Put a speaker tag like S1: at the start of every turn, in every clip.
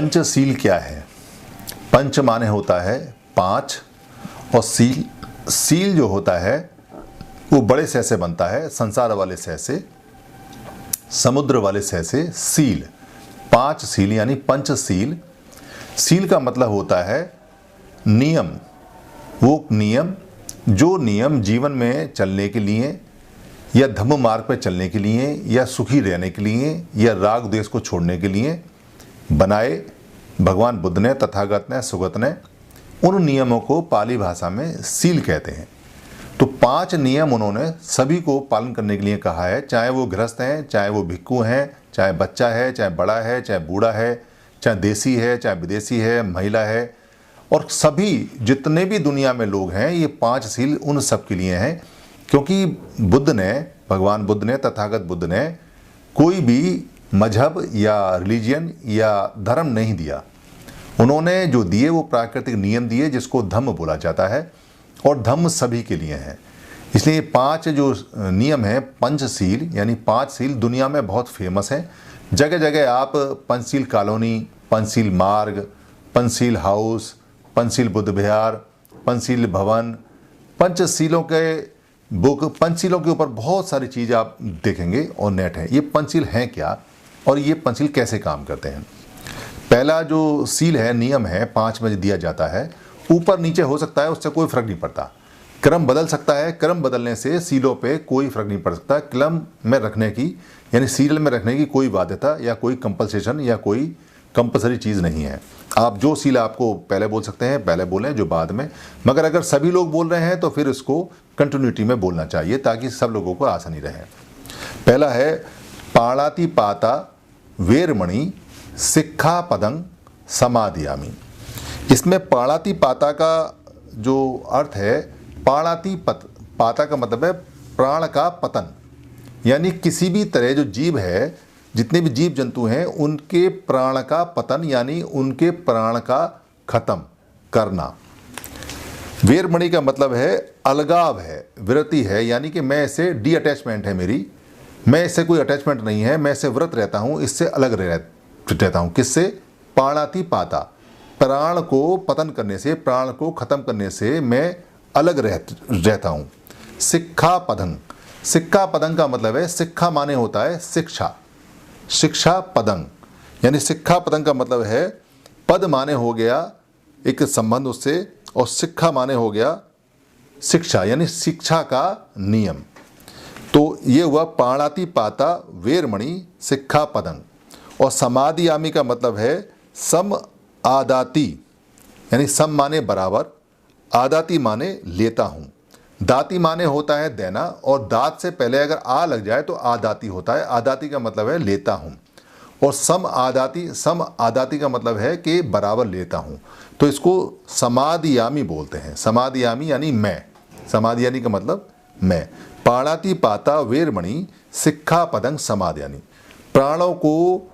S1: पंचशील क्या है? पंच माने होता है पांच, और सील जो होता है वो बड़े सह से बनता है, संसार वाले सह से, समुद्र वाले सह से सील। पांच सील यानी पंचशील। सील का मतलब होता है नियम। वो नियम जो नियम जीवन में चलने के लिए या धम्म मार्ग पर चलने के लिए या सुखी रहने के लिए या राग द्वेष को छोड़ने के लिए बनाए भगवान बुद्ध ने, तथागत ने, सुगत ने। उन नियमों को पाली भाषा में सील कहते हैं। तो पांच नियम उन्होंने सभी को पालन करने के लिए कहा है, चाहे वो गृहस्थ हैं, चाहे वो भिक्खु हैं, चाहे बच्चा है, चाहे बड़ा है, चाहे बूढ़ा है, चाहे देसी है, चाहे विदेशी है, महिला है, और सभी जितने भी दुनिया में लोग हैं, ये पांच सील उन सब के लिए हैं। क्योंकि बुद्ध ने, भगवान बुद्ध ने, तथागत बुद्ध ने कोई भी मजहब या रिलीजियन या धर्म नहीं दिया। उन्होंने जो दिए वो प्राकृतिक नियम दिए, जिसको धम्म बोला जाता है, और धम्म सभी के लिए है। इसलिए पांच जो नियम हैं, पंचशील यानी पांच सील, दुनिया में बहुत फेमस हैं। जगह जगह आप पंचशील कॉलोनी, पंचशील मार्ग, पंचशील हाउस, पंचशील बुद्ध विहार, पंचशील भवन, पंचशीलों के बुक, पंचशीलों के ऊपर बहुत सारी चीज़ आप देखेंगे और नेट है। ये पंचशील हैं क्या और ये पंचशील कैसे काम करते हैं? पहला जो सील है, नियम है, 5 में दिया जाता है, ऊपर नीचे हो सकता है, उससे कोई फर्क नहीं पड़ता। क्रम बदल सकता है, क्रम बदलने से सीलों पे कोई फर्क नहीं पड़ सकता। क्रम में रखने की यानी सीरियल में रखने की कोई बाध्यता या कोई कंपल्सेशन या कोई कंपल्सरी चीज़ नहीं है। आप जो सील आपको पहले बोल सकते हैं पहले बोलें, जो बाद में, मगर अगर सभी लोग बोल रहे हैं तो फिर इसको कंटिन्यूटी में बोलना चाहिए ताकि सब लोगों को आसानी रहे। पहला है पाणाति पाता वेरमणि सिक्खा पदं समादियामि। इसमें पाणाति पाता का जो अर्थ है, पाणाति पाता का मतलब है प्राण का पतन, यानी किसी भी तरह जो जीव है, जितने भी जीव जंतु हैं, उनके प्राण का पतन यानी उनके प्राण का खत्म करना। वेरमणि का मतलब है अलगाव है, विरति है, यानी कि मैं इससे डी अटैचमेंट है मेरी, मैं इससे कोई अटैचमेंट नहीं है, मैं इससे व्रत रहता हूँ, इससे अलग रहता हूँ। किससे? पाणाति पाता, प्राण को पतन करने से, प्राण को खत्म करने से मैं अलग रहता हूँ। सिक्खा पदं, सिक्खा पदं का मतलब है, सिक्खा माने होता है शिक्षा, शिक्षा पदं यानी सिक्खा पदं का मतलब है पद माने हो गया एक संबंध उससे, और सिक्खा माने हो गया शिक्षा यानी शिक्षा का नियम। तो ये हुआ पाणाति पाता वेरमणि सिक्खा पदं। और समादियामि का मतलब है सम आदाति, यानी सम माने बराबर, आदाति माने लेता हूँ, दाति माने होता है देना, और दात से पहले अगर आ लग जाए तो आदाति होता है। आदाति का मतलब है लेता हूँ, और सम आदाति का मतलब है कि बराबर लेता हूँ। तो इसको समादियामी बोलते हैं। समादियामी यानी मैं, समादियामी का मतलब मैं। पाणाति पाता वेरमणि सिक्खा पदं समादियानि, प्राणों को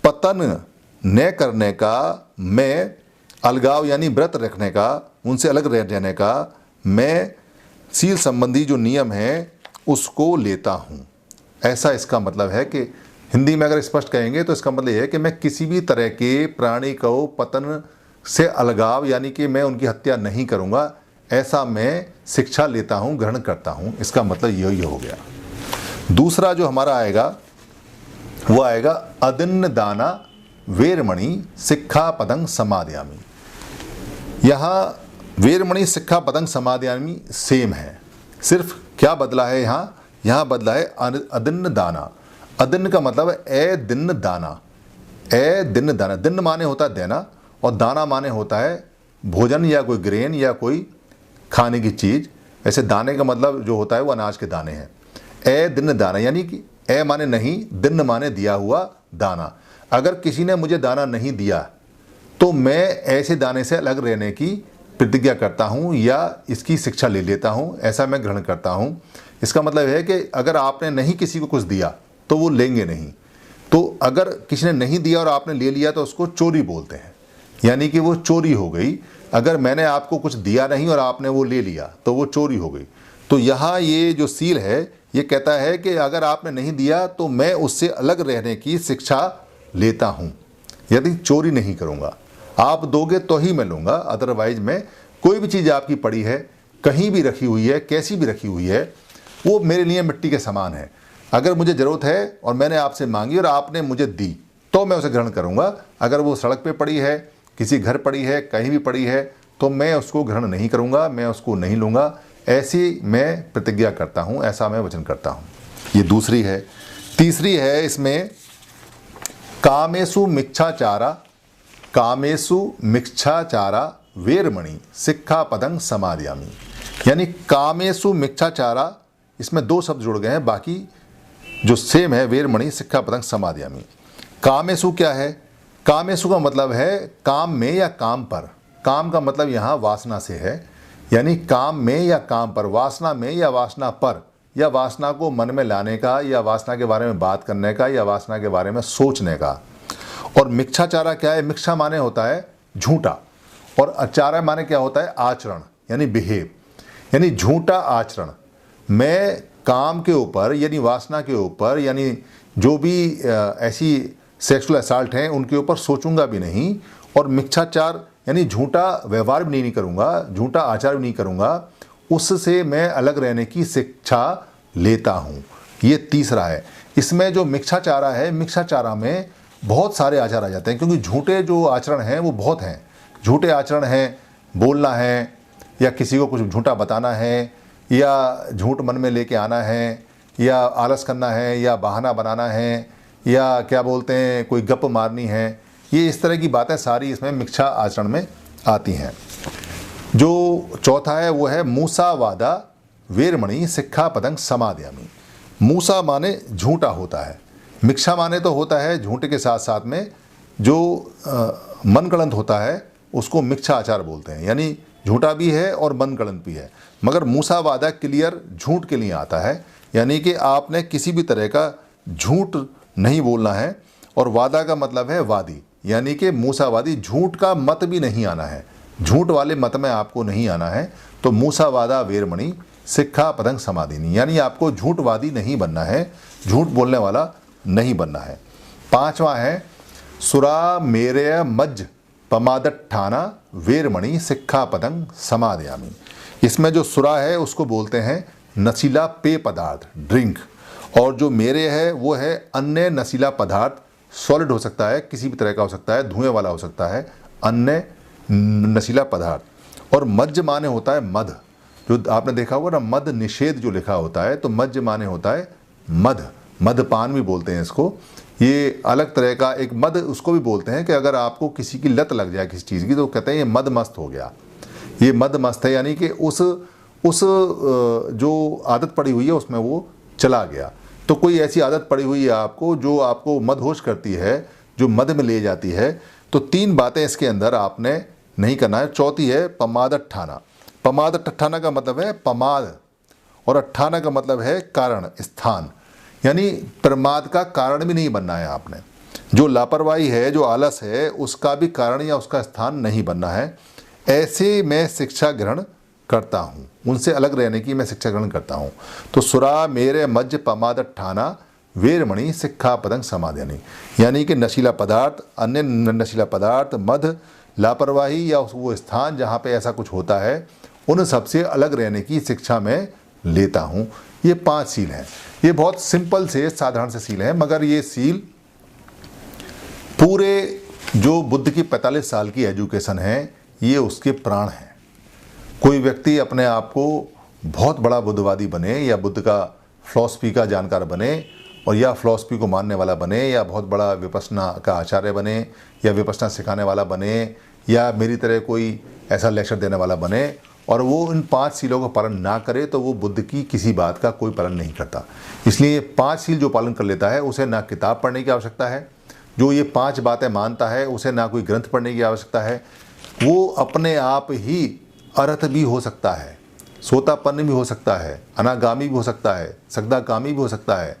S1: पतन न करने का, मैं अलगाव यानी व्रत रखने का, उनसे अलग रह जाने का, मैं सील संबंधी जो नियम है उसको लेता हूँ। ऐसा इसका मतलब है कि हिंदी में अगर स्पष्ट कहेंगे तो इसका मतलब यह है कि मैं किसी भी तरह के प्राणी को पतन से अलगाव यानी कि मैं उनकी हत्या नहीं करूँगा, ऐसा मैं शिक्षा लेता हूँ, ग्रहण करता हूँ। इसका मतलब यही हो गया। दूसरा जो हमारा आएगा वो आएगा अदिन्न दाना वेरमणि सिक्खा पदं समादियामि। यहाँ वेरमणि सिक्खा पदं समादियामि सेम है, सिर्फ क्या बदला है यहाँ बदला है अदिन्न दाना। अदिन्न का मतलब है ए दिन दाना, ए दिन दाना। दिन माने होता है देना, और दाना माने होता है भोजन या कोई ग्रेन या कोई खाने की चीज़। ऐसे दाने का मतलब जो होता है वो अनाज के दाने हैं। ए दिन दाना यानी कि ए माने नहीं, दिन माने दिया हुआ दाना। अगर किसी ने मुझे दाना नहीं दिया तो मैं ऐसे दाने से अलग रहने की प्रतिज्ञा करता हूँ या इसकी शिक्षा ले लेता हूँ, ऐसा मैं ग्रहण करता हूँ। इसका मतलब है कि अगर आपने नहीं किसी को कुछ दिया तो वो लेंगे नहीं। तो अगर किसी ने नहीं दिया और आपने ले लिया तो उसको चोरी बोलते हैं, यानी कि वो चोरी हो गई। अगर मैंने आपको कुछ दिया नहीं और आपने वो ले लिया तो वो चोरी हो गई। तो यहाँ ये जो सील है ये कहता है कि अगर आपने नहीं दिया तो मैं उससे अलग रहने की शिक्षा लेता हूँ। यदि चोरी नहीं करूँगा। आप दोगे तो ही मैं लूँगा, अदरवाइज मैं कोई भी चीज़ आपकी पड़ी है, कहीं भी रखी हुई है, कैसी भी रखी हुई है, वो मेरे लिए मिट्टी के समान है। अगर मुझे ज़रूरत है और मैंने आपसे मांगी और आपने मुझे दी तो मैं उसे ग्रहण करूँगा। अगर वो सड़क पे पड़ी है, किसी घर पड़ी है, कहीं भी पड़ी है, तो मैं उसको ग्रहण नहीं करूँगा, मैं उसको नहीं लूँगा। ऐसी मैं प्रतिज्ञा करता हूँ, ऐसा मैं वचन करता हूँ। ये दूसरी है। तीसरी है इसमें, कामेषु मिच्छाचारा, कामेषु मिच्छाचारा वेरमणि सिक्खापदं समादयामि। यानी कामेषु मिच्छाचारा, इसमें दो शब्द जुड़ गए हैं, बाकी जो सेम है वेरमणि सिक्खापदं समादयामि। कामेषु क्या है? कामेषु का मतलब है काम में या काम पर। काम का मतलब यहाँ वासना से है, यानी काम में या काम पर, वासना में या वासना पर, या वासना को मन में लाने का, या वासना के बारे में बात करने का, या वासना के बारे में सोचने का। और मिच्छाचारा क्या है? मिच्छा माने होता है झूठा, और आचार्य माने क्या होता है? आचरण, यानी बिहेव, यानी झूठा आचरण। मैं काम के ऊपर यानी वासना के ऊपर, यानी जो भी ऐसी सेक्सुअल असॉल्ट हैं उनके ऊपर सोचूंगा भी नहीं, और मिच्छाचार यानी झूठा व्यवहार भी नहीं करूंगा, झूठा आचार भी नहीं करूंगा। उससे मैं अलग रहने की शिक्षा लेता हूं। ये तीसरा है। इसमें जो मिच्छाचारा है, मिच्छाचारा में बहुत सारे आचार आ जाते हैं, क्योंकि झूठे जो आचरण हैं वो बहुत हैं। झूठे आचरण हैं, बोलना है, या किसी को कुछ झूठा बताना है, या झूठ मन में लेके आना है, या आलस करना है, या बहाना बनाना है, या क्या बोलते हैं कोई गप मारनी है। ये इस तरह की बातें सारी इसमें मिच्छा आचरण में आती हैं। जो चौथा है वो है मूसावादा वेरमणि सिक्खापदं समादयामि। मूसा माने झूठा होता है, मिच्छा माने तो होता है झूठे के साथ साथ में जो मनगढ़ंत होता है उसको मिच्छा आचार बोलते हैं, यानी झूठा भी है और मनगढ़ंत भी है। मगर मूसावादा क्लियर झूठ के लिए आता है, यानी कि आपने किसी भी तरह का झूठ नहीं बोलना है। और वादा का मतलब है वादी, यानी कि मूसावादी, झूठ का मत भी नहीं आना है, झूठ वाले मत में आपको नहीं आना है। तो मूसावादा वेरमणि सिक्खापदं समादयामि, यानी आपको झूठवादी नहीं बनना है, झूठ बोलने वाला नहीं बनना है। पांचवा है सुरा मेरय मज्ज पमादट्ठाना वेरमणि सिक्खापदं समादयामि। इसमें जो सुरा है उसको बोलते हैं नशीला पेय पदार्थ, ड्रिंक, और जो मेरे है वो है अन्य नशीला पदार्थ, सॉलिड हो सकता है, किसी भी तरह का हो सकता है, धुएं वाला हो सकता है, अन्य नशीला पदार्थ। और मज्ज माने होता है मध, जो आपने देखा होगा ना मद निषेध जो लिखा होता है, तो मज्ज माने होता है मध, मदपान भी बोलते हैं इसको। ये अलग तरह का एक मद उसको भी बोलते हैं कि अगर आपको किसी की लत लग जाए किसी चीज़ की, तो कहते हैं ये मद मस्त हो गया, ये मद मस्त है, यानी कि उस जो आदत पड़ी हुई है उसमें वो चला गया। तो कोई ऐसी आदत पड़ी हुई है आपको जो आपको मदहोश करती है, जो मद में ले जाती है, तो तीन बातें इसके अंदर आपने नहीं करना है। चौथी है पमादट्ठाना। पमादट्ठाना का मतलब है पमाद, और अट्ठाना का मतलब है कारण, स्थान, यानी प्रमाद का कारण भी नहीं बनना है आपने। जो लापरवाही है, जो आलस है, उसका भी कारण या उसका स्थान नहीं बनना है। ऐसे मैं शिक्षा ग्रहण करता हूँ, उनसे अलग रहने की मैं शिक्षा ग्रहण करता हूँ। तो सुरा मेरे मज्ज पमादट्ठाना वेरमणि सिक्खापदं समादयामि, यानी कि नशीला पदार्थ, अन्य नशीला पदार्थ, मद, लापरवाही या वो स्थान जहाँ पे ऐसा कुछ होता है, उन सबसे अलग रहने की शिक्षा मैं लेता हूँ। ये 5 सील हैं। ये बहुत सिंपल से साधारण से सील हैं, मगर ये सील पूरे जो बुद्ध की 45 साल की एजुकेशन है, ये उसके प्राण हैं। कोई व्यक्ति अपने आप को बहुत बड़ा बुद्धवादी बने, या बुद्ध का फिलॉसफी का जानकार बने, और या फिलॉसफी को मानने वाला बने, या बहुत बड़ा विपश्यना का आचार्य बने, या विपश्यना सिखाने वाला बने, या मेरी तरह कोई ऐसा लेक्चर देने वाला बने, और वो इन 5 सीलों का पालन ना करे, तो वो बुद्ध की किसी बात का कोई पालन नहीं करता। इसलिए 5 सील जो पालन कर लेता है उसे ना किताब पढ़ने की आवश्यकता है, जो ये 5 बातें मानता है उसे ना कोई ग्रंथ पढ़ने की आवश्यकता है। वो अपने आप ही अर्थ भी हो सकता है, सोतापन्न भी हो सकता है, अनागामी भी हो सकता है, सगदागामी भी हो सकता है,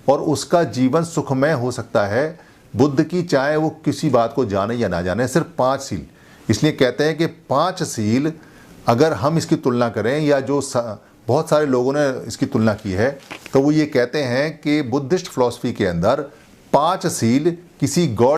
S1: और उसका जीवन सुखमय हो सकता है। बुद्ध की चाहे वो किसी बात को जाने या ना जाने, सिर्फ 5 सील। इसलिए कहते हैं कि 5 सील अगर हम इसकी तुलना करें, या जो बहुत सारे लोगों ने इसकी तुलना की है, तो वो ये कहते हैं कि बुद्धिस्ट फिलॉसफी के अंदर 5 सील किसी गॉड